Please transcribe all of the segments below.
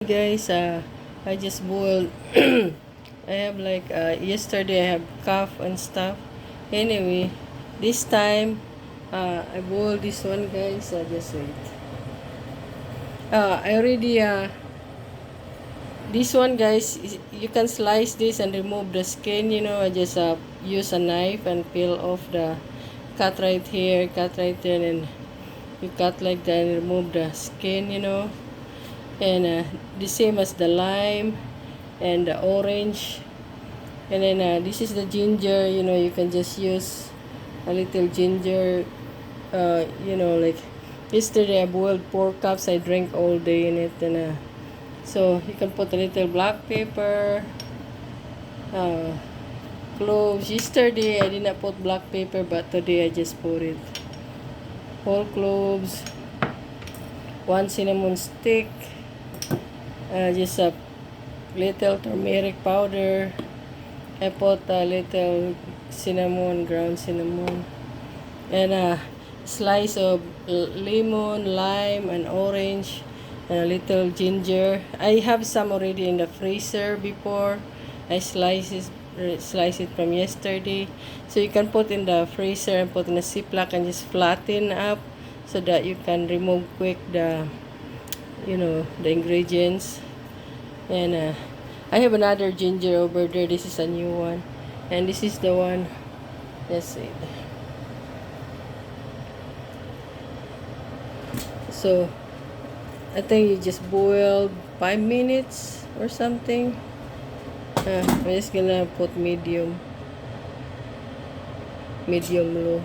Guys, I just boiled. I have like yesterday I have cough and stuff. Anyway, this time I boiled this one, guys. Just wait. I already this one, guys. You can slice this and remove the skin. I just use a knife and peel off the cut right here, cut right there, and you cut like that and remove the skin. And the same as the lime and the orange. And then this is the ginger. You can just use a little ginger. Like yesterday I boiled 4 cups. I drank all day in it. And so you can put a little black pepper, uh, cloves. Yesterday I did not put black pepper, but today I just put it. Whole cloves, 1 cinnamon stick, just a little turmeric powder. I put a little cinnamon, ground cinnamon, and a slice of lemon, lime, and orange, and a little ginger. I have some already in the freezer before. I slice it from yesterday. So you can put in the freezer and put in a Ziploc and just flatten up so that you can remove quick the ingredients. And I have another ginger over there. This is a new one. And this is the one. That's it. So, I think you just boiled 5 minutes or something. I'm just gonna put medium low.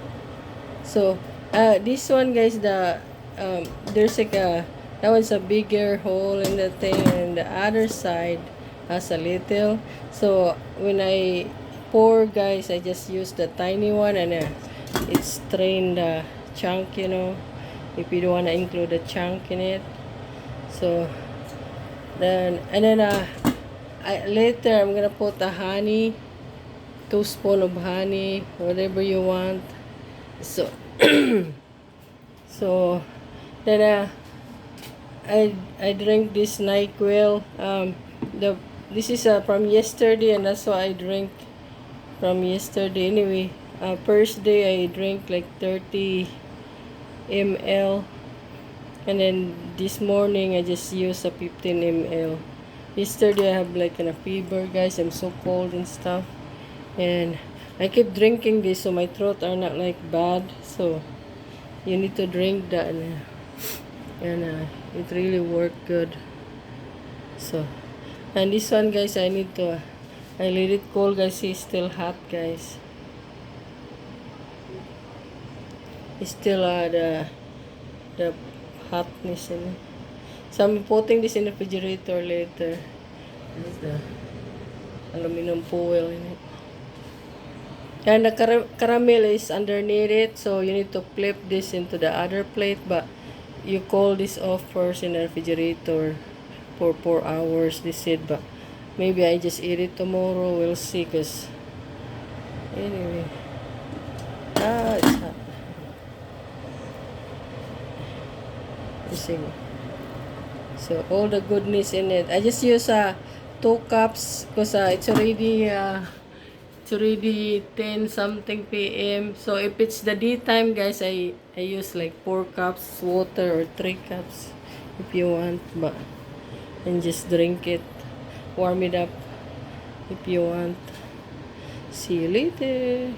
So, this one, guys, there's like that one's a bigger hole in the thing, and the other side has a little. So when I pour, guys, I just use the tiny one, and it strain the chunk, if you don't want to include the chunk in it. So then later I'm gonna put a honey, 2 spoons of honey, whatever you want. So so then I drink this NyQuil. This is from yesterday, and that's why I drink from yesterday. Anyway, first day I drink like 30 ml, and then this morning I just use a 15 ml. Yesterday I have like a fever, guys. I'm so cold and stuff, and I keep drinking this so my throat are not like bad. So you need to drink that, and it really worked good. So, and this one, guys, I let it cool, guys. It's still hot, guys. It's still the hotness in it. So I'm putting this in the refrigerator later. There's the aluminum foil in it. And the caramel is underneath it, so you need to flip this into the other plate, but you cool this off first in the refrigerator for 4 hours, they said. But maybe I just eat it tomorrow. We'll see, because anyway, it's hot. You see. So all the goodness in it. I just use 2 cups because it's already 10 something p.m. So if it's the daytime, guys, I use like 4 cups water or 3 cups if you want, and just drink it, warm it up if you want. See you later.